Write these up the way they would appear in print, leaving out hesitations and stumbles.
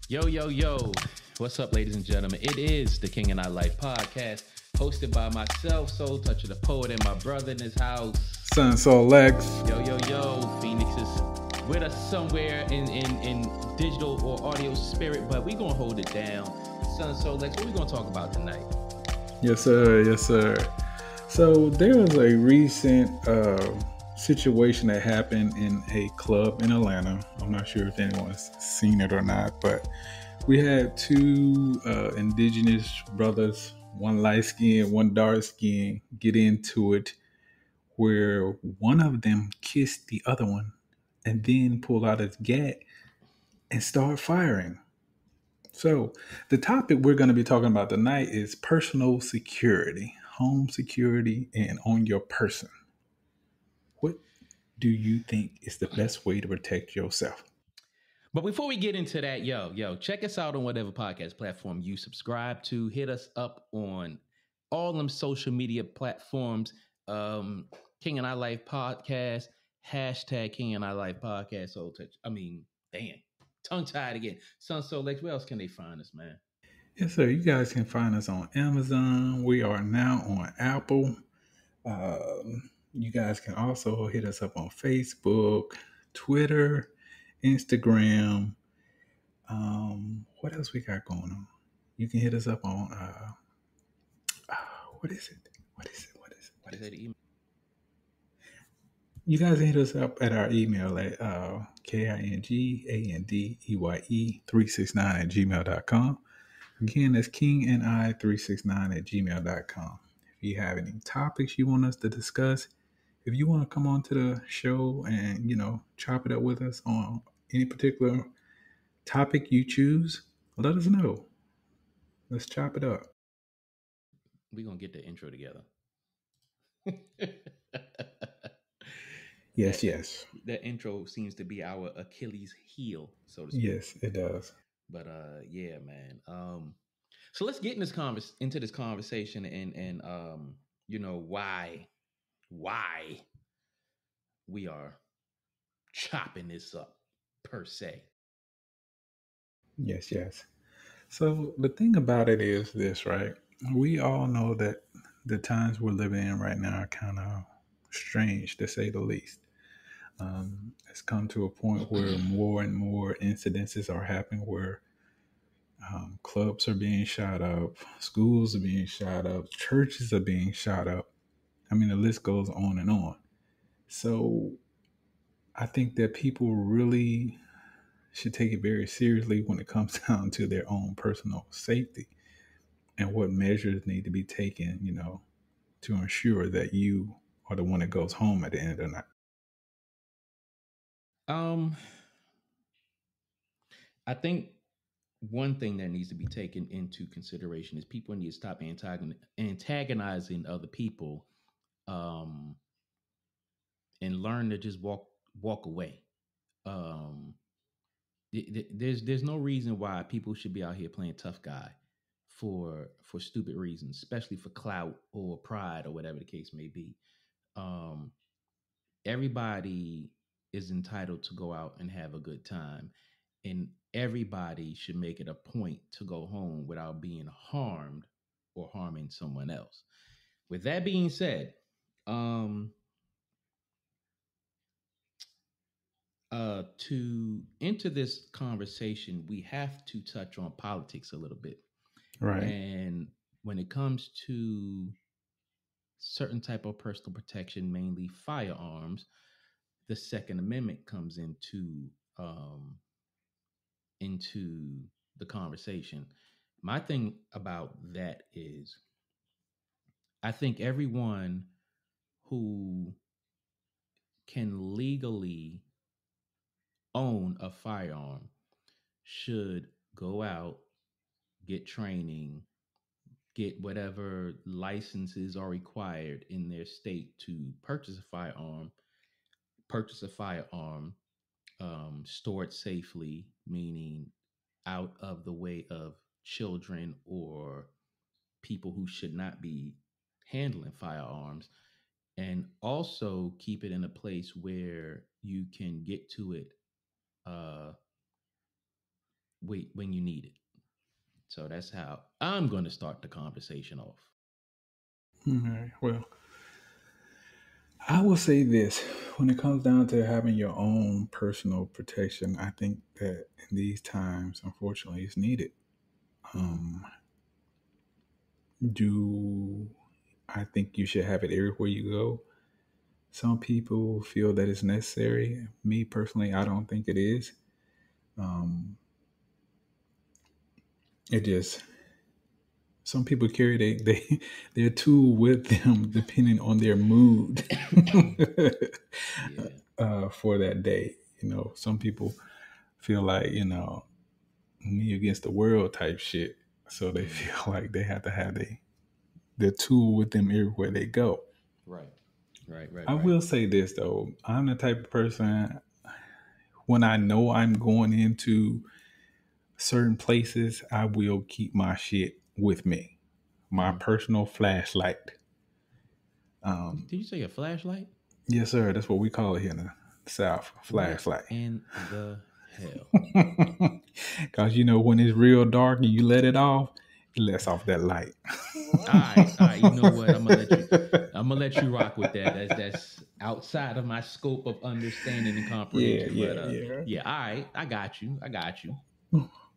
Yo, yo, yo. What's up, ladies and gentlemen? It is the King and I Life podcast, hosted by myself, Soul Toucha the Poet, and my brother in his house. Son Soul Lex. Yo, yo, yo. Phoenix is with us somewhere in digital or audio spirit, but we going to hold it down. Son Soul Lex, what we going to talk about tonight? Yes, sir. Yes, sir. So there was a recent situation that happened in a club in Atlanta. I'm not sure if anyone's seen it or not, but we had two indigenous brothers, one light skin, one dark skin, get into it where one of them kissed the other one and then pulled out his gat and start firing. So, the topic we're going to be talking about tonight is personal security, home security, and on your person. What do you think is the best way to protect yourself? But before we get into that, yo, check us out on whatever podcast platform you subscribe to. Hit us up on all them social media platforms. King and I Life Podcast, hashtag King and I Life Podcast. So damn, tongue tied again. Son So Lex, where else can they find us, man? Yes, sir. You guys can find us on Amazon. We are now on Apple. You guys can also hit us up on Facebook, Twitter, Instagram. What else we got going on? You can hit us up on what is it? What is it? What is it? What is it? You guys can hit us up at our email at KINGANDEYE369 at gmail.com. Again, that's KingandI369 at gmail.com. If you have any topics you want us to discuss, if you want to come on to the show and, chop it up with us on any particular topic you choose, let us know. Let's chop it up. We're going to get the intro together. Yes. That intro seems to be our Achilles heel, so to speak. Yes, it does. But yeah, man. So let's get in into this conversation and why we are chopping this up per se. Yes. So the thing about it is this, right? We all know that the times we're living in right now are kind of strange, to say the least. It's come to a point where more and more incidences are happening where clubs are being shot up, schools are being shot up, churches are being shot up. I mean, the list goes on and on. So I think that people really should take it very seriously when it comes down to their own personal safety and what measures need to be taken, to ensure that you are the one that goes home at the end of the night. I think one thing that needs to be taken into consideration is people need to stop antagonizing other people, um, and learn to just walk away. Um, there's no reason why people should be out here playing tough guy for stupid reasons, especially for clout or pride or whatever the case may be. Um, Everybody is entitled to go out and have a good time, and everybody should make it a point to go home without being harmed or harming someone else. With that being said, um, to enter this conversation, we have to touch on politics a little bit. Right. And when it comes to certain type of personal protection, mainly firearms, the Second Amendment comes into the conversation. My thing about that is, I think everyone who can legally own a firearm should go out, get training, get whatever licenses are required in their state to purchase a firearm, store it safely, meaning out of the way of children or people who should not be handling firearms, and also keep it in a place where you can get to it uh, when you need it. So that's how I'm going to start the conversation off. All right. Well, I will say this: when it comes down to having your own personal protection, I think that in these times, unfortunately, it's needed. Mm-hmm. Um, do I think you should have it everywhere you go? Some people feel that it's necessary. Me personally, I don't think it is. Um, it just some people carry their tool with them depending on their mood Yeah. for that day. Some people feel like me against the world type shit, so they Mm. feel like they have to have their tool with them everywhere they go. Right. Right. Right. I Right. will say this though, I'm the type of person when I know I'm going into certain places, I will keep my shit with me. My Mm-hmm. personal flashlight. Did you say a flashlight? Yes, sir. That's what we call it here in the South. What Flashlight. in the hell? Because when it's real dark and you let it off, it lets off that light. All right. You know what? I'm gonna let you. I'm gonna let you rock with that. That's outside of my scope of understanding and Yeah, comprehension. But yeah, yeah. yeah. All right. I got you. I got you.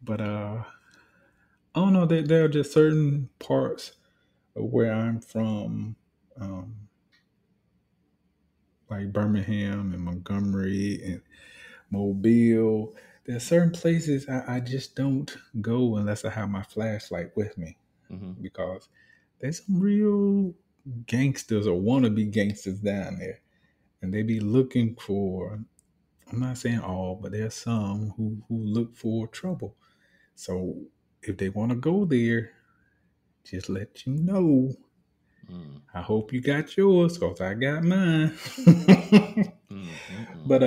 But I don't know. There are just certain parts of where I'm from, um, like Birmingham and Montgomery and Mobile. There's certain places I just don't go unless I have my flashlight with me Mm-hmm. because there's some real gangsters or wannabe gangsters down there, and they be looking for. I'm not saying all, but there's some who look for trouble. So if they want to go there, just let you know. Mm. I hope you got yours, cause I got mine. Mm. Mm. But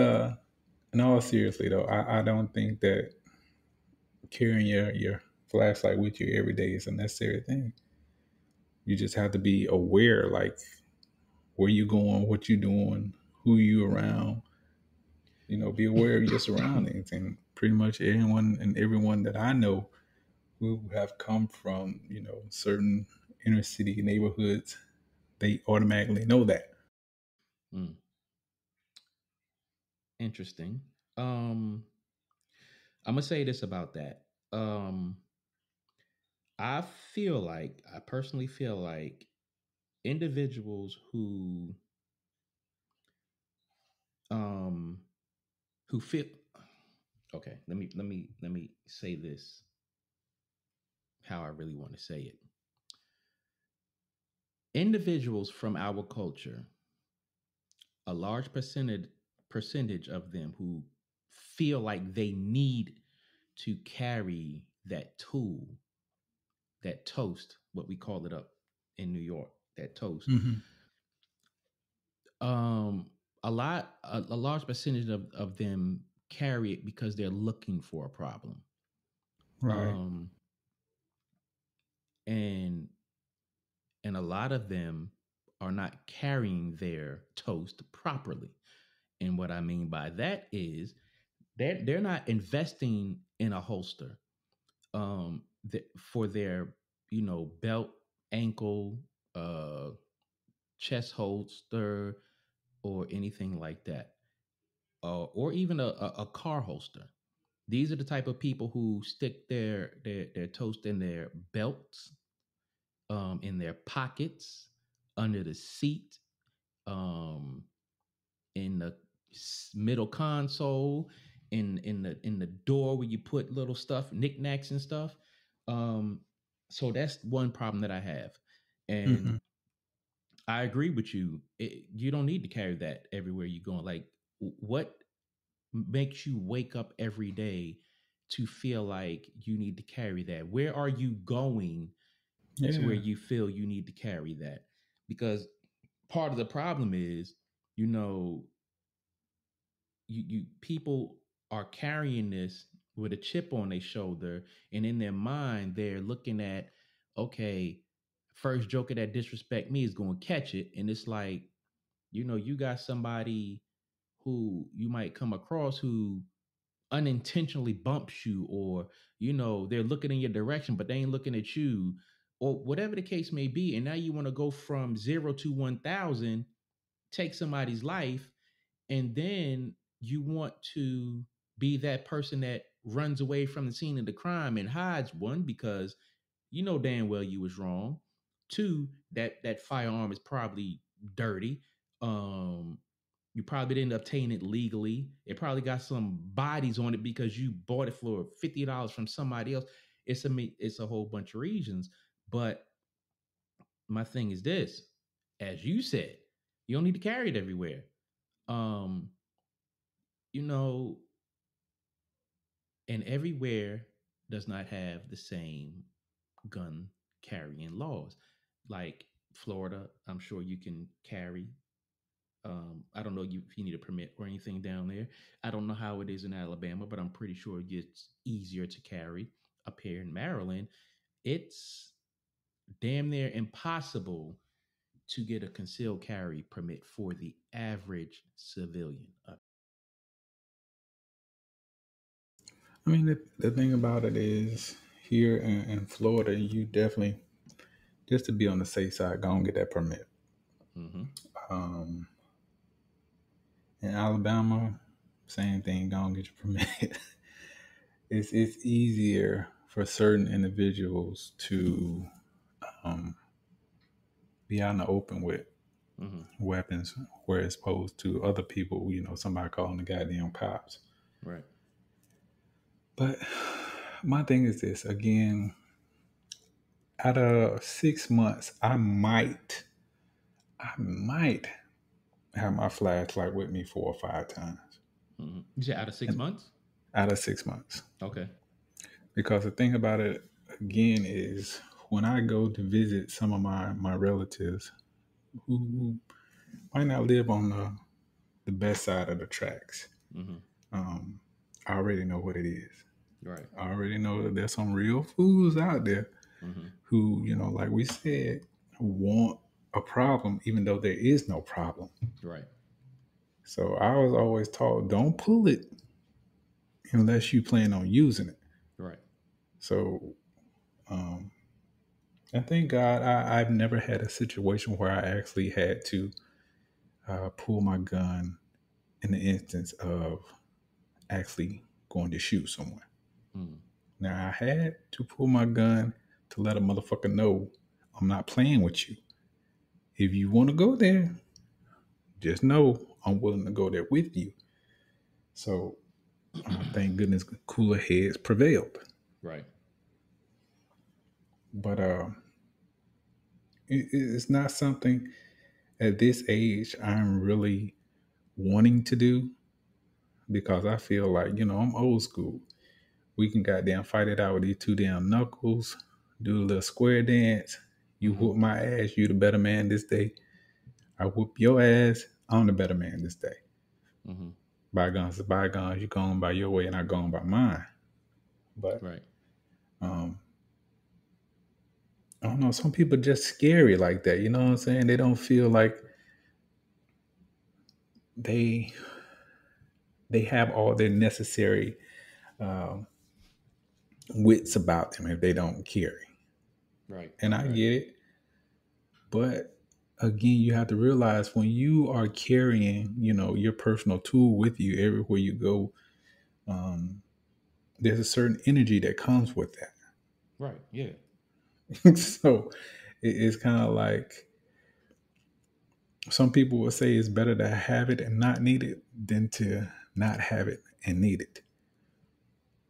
in all seriously though, I don't think that carrying your flashlight with you every day is a necessary thing. You just have to be aware, like where you going, what you doing, who you around. Be aware of your surroundings. And pretty much anyone and everyone that I know who have come from certain inner city neighborhoods, they automatically know that. Mm. Interesting. Um, I'm gonna say this about that. Um, I personally feel like individuals um who feel okay, let me say this how I really want to say it. Individuals from our culture, a large percentage of them who feel like they need to carry that tool, that toast, what we call it up in New York, that toast. Hmm. Um, a large percentage of them carry it because they're looking for a problem. Right. Um, and and a lot of them are not carrying their toast properly. And what I mean by that is they're not investing in a holster for their belt, ankle, uh, chest holster, or anything like that, or even a car holster. These are the type of people who stick their toast in their belts, in their pockets, under the seat, um, in the middle console, in the door where you put little stuff, knickknacks and stuff. Um, so that's one problem that I have, and Hmm. I agree with you. You don't need to carry that everywhere you're going. Like, what makes you wake up every day to feel like you need to carry that? Where are you going to where Yeah. you feel you need to carry that? Because part of the problem is, you know, you people are carrying this with a chip on their shoulder, and in their mind they're looking at, okay, first joker that disrespect me is going to catch it. And it's like, you got somebody who you might come across who unintentionally bumps you, or they're looking in your direction but they ain't looking at you, or whatever the case may be, and now you want to go from 0 to 1,000, take somebody's life, and then you want to be that person that runs away from the scene of the crime and hides, one, because you know damn well you was wrong. Two, that firearm is probably dirty. Um, you probably didn't obtain it legally. It probably got some bodies on it because you bought it for $50 from somebody else. It's a whole bunch of reasons. But my thing is this: as you said, you don't need to carry it everywhere. Um, you know, and everywhere does not have the same gun carrying laws. Like Florida, I'm sure you can carry. I don't know if you need a permit or anything down there. I don't know how it is in Alabama, but I'm pretty sure it gets easier to carry. Up here in Maryland, it's damn near impossible to get a concealed carry permit for the average civilian. I mean, the thing about it is here in Florida, you definitely, just to be on the safe side, go and get that permit. Mm-hmm. Um, in Alabama, same thing, go and get your permit. It's easier for certain individuals to um, be out in the open with Mm-hmm. weapons, whereas opposed to other people, somebody calling the goddamn cops. Right. But my thing is this again, out of 6 months, I might have my flashlight with me 4 or 5 times. Mm-hmm. You said out of six And months? out of 6 months. Okay. Because the thing about it again is when I go to visit some of my relatives who might not live on the best side of the tracks, Mm-hmm. um, I already know what it is. Right. I already know that there's some real fools out there Mm-hmm. who, like we said, want a problem even though there is no problem. Right. So I was always taught, don't pull it unless you plan on using it. Right. So um, and thank God I've never had a situation where I actually had to pull my gun in the instance of actually going to shoot someone. Mm. Now I had to pull my gun to let a motherfucker know I'm not playing with you. If you want to go there, just know I'm willing to go there with you. So thank goodness cooler heads prevailed. Right. But it's not something at this age I'm really wanting to do because I feel like, I'm old school. We can goddamn fight it out with these two damn knuckles, do a little square dance. You Mm-hmm. whoop my ass, you the better man this day. I whoop your ass, I'm the better man this day. Mm-hmm. Bygones are bygones, you going by your way and I going by mine. But Right. um, I don't know, some people just scary like that, you know what I'm saying? They don't feel like they they have all their necessary um, wits about them if they don't carry. Right. And I Right. get it. But again, you have to realize when you are carrying, your personal tool with you everywhere you go, um, there's a certain energy that comes with Right. Yeah. that. So it's kind of like some people will say it's better to have it and not need it than to not have it and need it.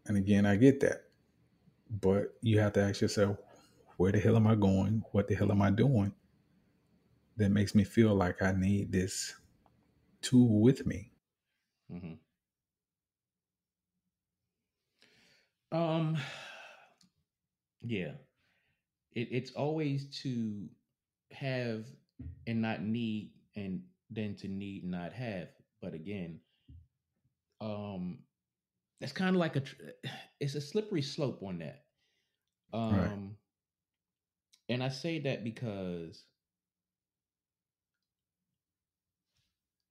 And again, I get that. But you have to ask yourself, where the hell am I going? What the hell am Mm-hmm. I doing that makes me feel like I need this tool with me? Mm-hmm. Um. Yeah. It's always to have and not need, and then to need and not have. But again, um, that's kind of like it's a slippery slope on that. Right. Um, and I say that because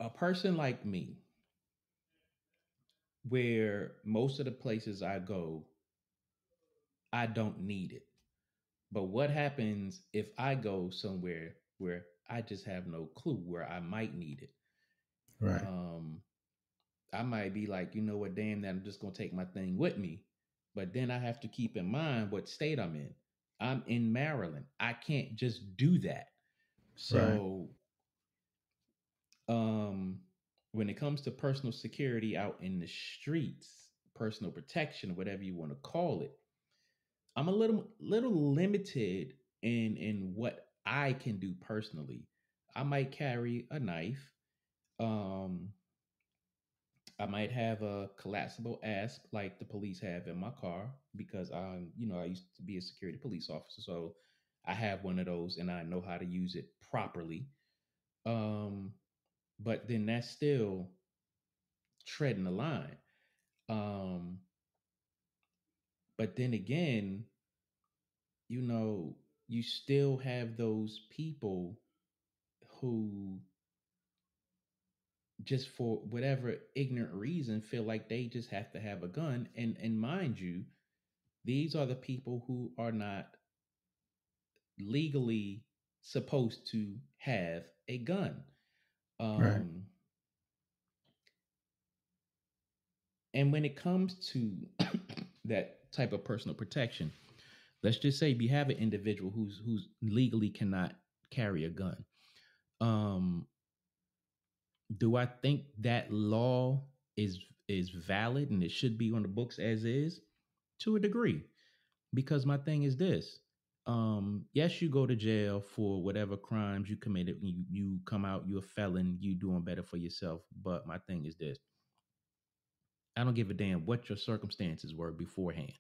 a person like me, where most of the places I go, I don't need it. But what happens if I go somewhere where I just have no clue where I might need it? Right. Um, I might be like, you know what, damn that, I'm just gonna take my thing with me. But then I have to keep in mind what state I'm in. I'm in Maryland. I can't just do that. Right. So um when it comes to personal security out in the streets, personal protection, whatever you want to call it, I'm a little limited in what I can do personally. I might carry a knife. Um, I might have a collapsible asp like the police have in my car because I used to be a security police officer, so I have one of those and I know how to use it properly. Um, but then that's still treading the line. Um, but then again, you know, you still have those people who just for whatever ignorant reason feel like they just have to have a gun, and mind you, these are the people who are not legally supposed to have a gun. Right. um and when it comes to that type of personal protection, let's just say you have an individual who's legally cannot carry a gun. um do I think that law is valid and it should be on the books as is? To a degree, because my thing is this: yes, you go to jail for whatever crimes you committed. You come out, you're a felon, you doing better for yourself. But my thing is this: I don't give a damn what your circumstances were beforehand.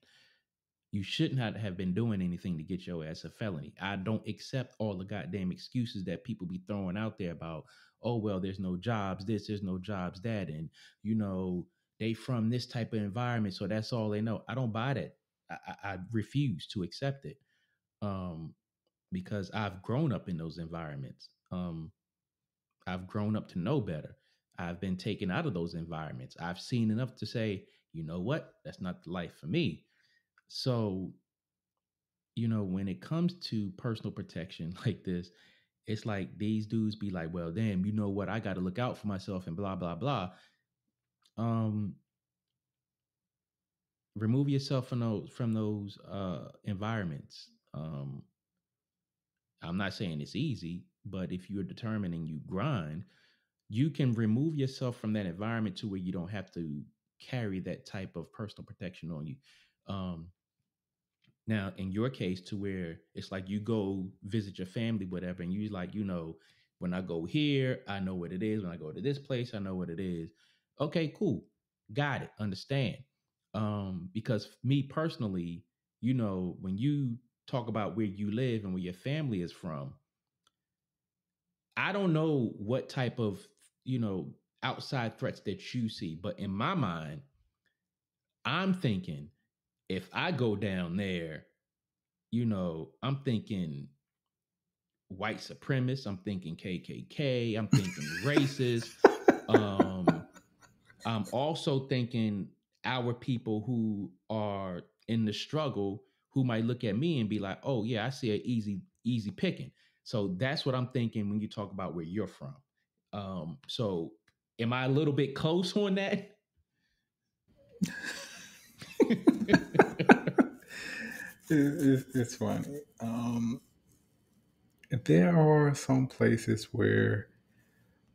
You shouldn't have been doing anything to get your ass a felony. I don't accept all the goddamn excuses that people be throwing out there about, oh well, there's no jobs this, there's no jobs that, and you know they from this type of environment, so that's all they know. I don't buy that. I refuse to accept it. Um, because I've grown up in those environments. I've grown up to know better. I've been taken out of those environments. I've seen enough to say, you know what, that's not the life for me. So when it comes to personal protection like this, it's like these dudes be like, well, damn, you know what? I got to look out for myself and blah, blah, blah. Um, Remove yourself from those environments. I'm not saying it's easy, but if you're determined and you grind, you can remove yourself from that environment to where you don't have to carry that type of personal protection on you. Um, Now, in your case, to where it's like you go visit your family, whatever, and you like, when I go here, I know what it is. When I go to this place, I know what it is. Okay, cool. Got it. Understand. Because me personally, when you talk about where you live and where your family is from, I don't know what type of, outside threats that you see, but in my mind, I'm thinking if I go down there, I'm thinking white supremacists, I'm thinking KKK, I'm thinking racist. Um, I'm also thinking our people who are in the struggle who might look at me and be like, "Oh yeah, I see an easy picking." So that's what I'm thinking when you talk about where you're from. So am I a little bit close on that? It's funny. There are some places where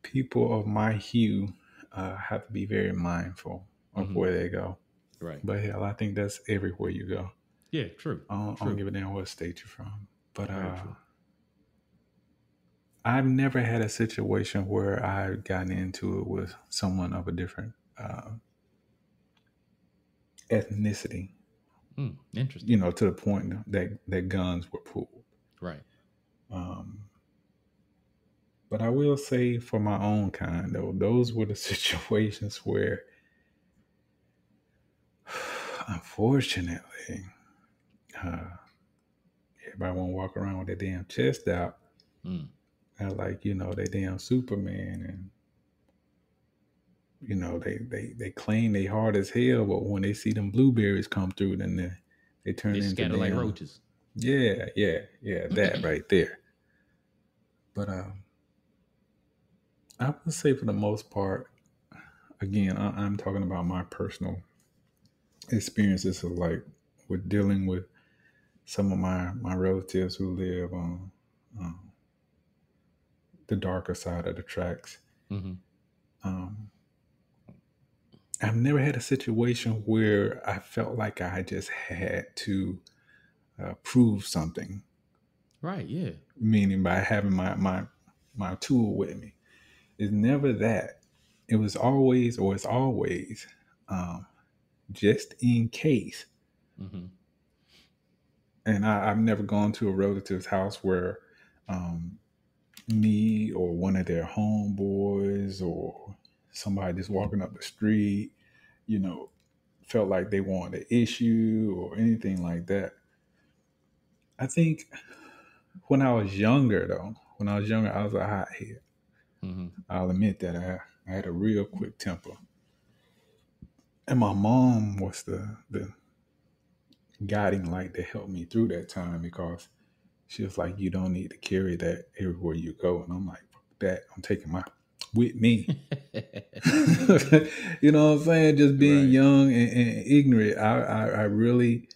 people of my hue have to be very mindful of Hmm. where they go. Right. But hell, I think that's everywhere you go. Yeah. True. I don't True. give a damn what state you're from. But Very true. I've never had a situation where I've gotten into it with someone of a different ethnicity. Interesting. To the point that guns were pulled. Right. Um, but I will say, for my own kind, though, those were the situations where, unfortunately, uh, everybody won't walk around with their damn chest out, Mm. like they damn Superman, and they claim they hard as hell, but when they see them blueberries come through, then they They turn into scatter like damn. roaches. Yeah, that right there. But I would say for the most part, again, I'm talking about my personal experiences of like with dealing with some of my relatives who live on um, the darker side of the tracks. Mm-hmm. Um, I've never had a situation where I felt like I just had to prove something, Right. Yeah. meaning by having my tool with me. It's never that. It was always, or it's always, um, just in case. Mm-hmm. And I've never gone to a relative's house where um, me or one of their homeboys or somebody just walking up the street, you know, felt like they wanted an issue or anything like that. I think when I was younger, though, I was a hothead. Mm-hmm. I'll admit that I had a real quick temper. And my mom was the guiding light that helped me through that time because she was like, you don't need to carry that everywhere you go. And I'm like, fuck that. I'm taking my with me. You know what I'm saying? Just being Right. young and ignorant, I really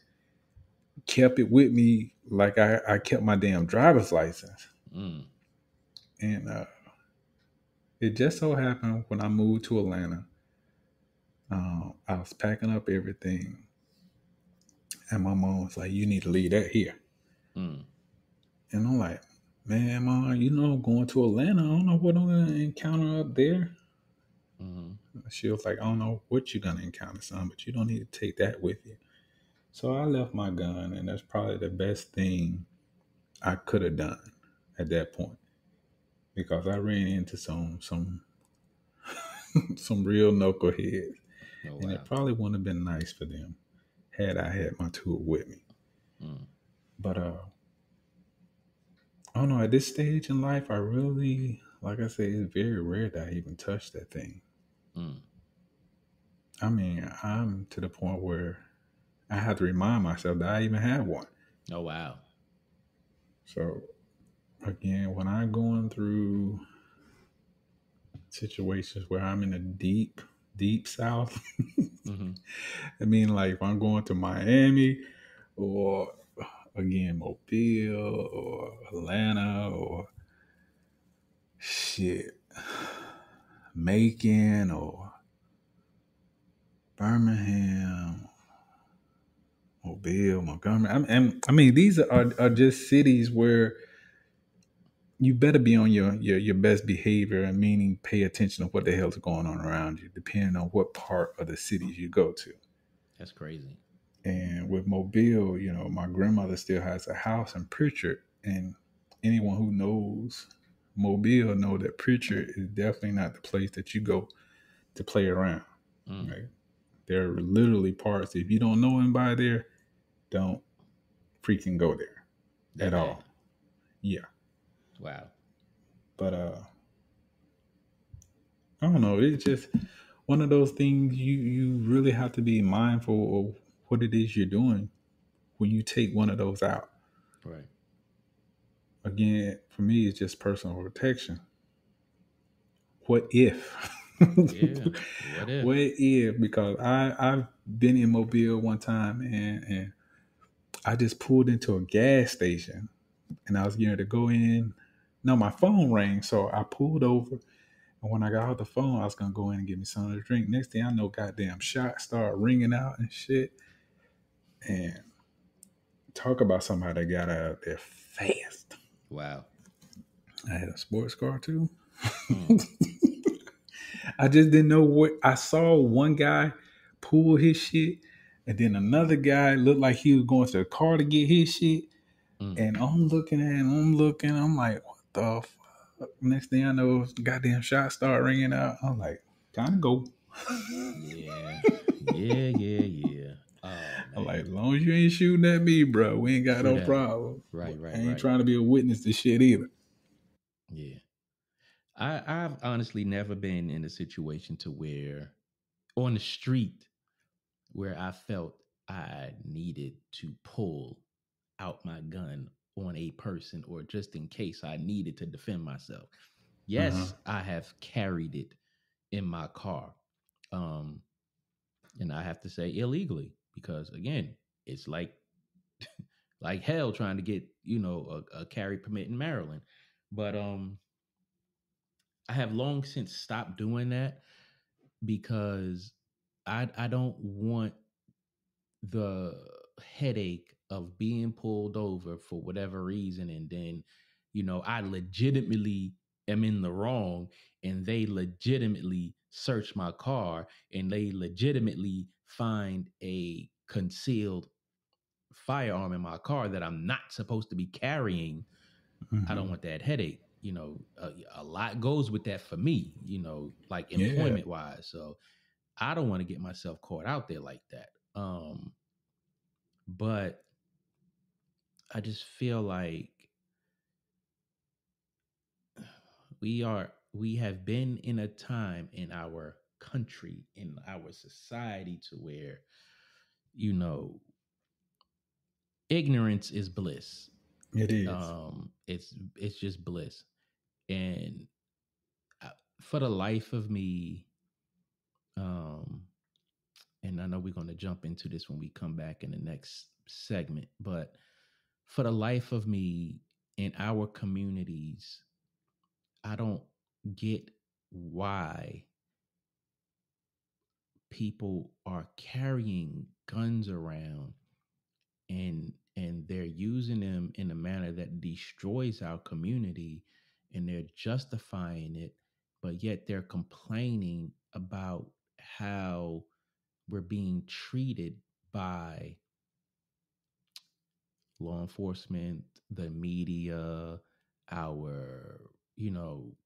kept it with me like I kept my damn driver's license. Mm. And it just so happened when I moved to Atlanta, I was packing up everything. And my mom was like, you need to leave that here. Mm. And I'm like, man, mom, going to Atlanta. I don't know what I'm going to encounter up there. Mm-hmm. She was like, I don't know what you're going to encounter, son, but you don't need to take that with you. So I left my gun, and that's probably the best thing I could have done at that point because I ran into some some real knuckleheads, Oh and it wow. probably wouldn't have been nice for them had I had my tool with me. Mm. But I don't know. At this stage in life, I really, like I say, it's very rare that I even touch that thing. Mm. I mean, I'm to the point where I have to remind myself that I even have one. Oh wow. So again, when I'm going through situations where I'm in a deep south, Mm-hmm. I mean, like if I'm going to Miami or again Mobile or Atlanta or shit, Macon or Birmingham, Mobile, Montgomery. I mean, these are just cities where you better be on your best behavior and meaning pay attention to what the hell's going on around you, depending on what part of the cities you go to. That's crazy. And with Mobile, my grandmother still has a house in Pritchard, and anyone who knows Mobile know that Pritchard is definitely not the place that you go to play around. Mm. Right? There are literally parts. If you don't know anybody there, don't freaking go there That at bad. all. Yeah, Wow. but I don't know. It's just one of those things you really have to be mindful of what it is you're doing when you take one of those out. Right. Again, for me, it's just personal protection. What if? Yeah. What if? What if? Because I've been in Mobile one time and I just pulled into a gas station and I was getting to go in. No, my phone rang, so I pulled over. And when I got off the phone, I was gonna go in and get me something to drink. Next thing I know, goddamn shots start ringing out and shit. And talk about somebody that got out there fast. Wow. I had a sports car too. Mm. I just didn't know what I saw. One guy pull his shit, and then another guy looked like he was going to the car to get his shit. Mm. And I'm looking at him, I'm like, what the fuck? Next thing I know, goddamn shots start ringing out. I'm like, time to go. Yeah. Yeah. Yeah. Yeah. Oh I'm like, man. as long as you ain't shooting at me, bro, we ain't got True no that. problem. Right. I Right. ain't Right. trying to be a witness to shit either. Yeah. I've honestly never been in a situation to where on the street where I felt I needed to pull out my gun on a person or just in case I needed to defend myself. Uh-huh. Yes, I have carried it in my car. Um, and I have to say illegally because again, it's like hell trying to get, a carry permit in Maryland. But I have long since stopped doing that because I don't want the headache of being pulled over for whatever reason and then I legitimately am in the wrong and they legitimately search my car and they legitimately find a concealed firearm in my car that I'm not supposed to be carrying. I don't Hmm. want that headache. A lot goes with that for me, like Yeah, employment wise. So I don't want to get myself caught out there like that. But I just feel like we have been in a time in our country, in our society to where, you know, ignorance is bliss. it is. It's just bliss. And I, for the life of me, um, and I know we're going to jump into this when we come back in the next segment, but for the life of me in our communities, I don't get why people are carrying guns around and they're using them in a manner that destroys our community and they're justifying it, but yet they're complaining about how we're being treated by law enforcement, the media, our,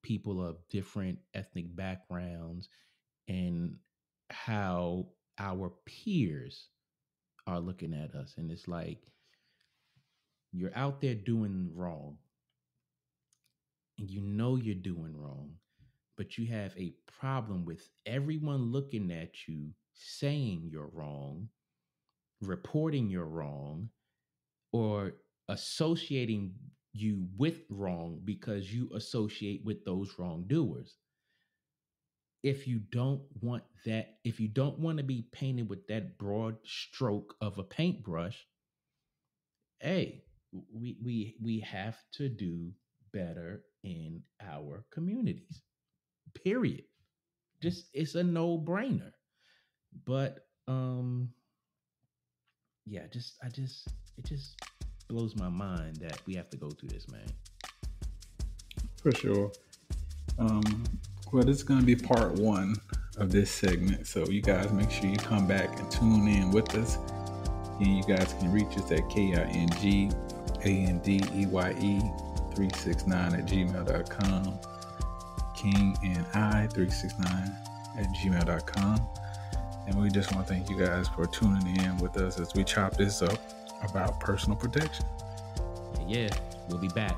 people of different ethnic backgrounds, and how our peers are looking at us. And it's like, you're out there doing wrong and you're doing wrong, but you have a problem with everyone looking at you saying you're wrong, reporting you're wrong, or associating you with wrong because you associate with those wrongdoers. If you don't want to be painted with that broad stroke of a paintbrush, hey, we have to do better in our communities. Period. Just it's a no-brainer. But yeah, just I just it just blows my mind that we have to go through this, man. For sure. Um, well, this is going to be part one of this segment. So you guys make sure you come back and tune in with us. And you guys can reach us at KINGANDEYE369 at gmail.com. King and I 369 at gmail.com. And we just want to thank you guys for tuning in with us as we chop this up about personal protection. Yeah, we'll be back.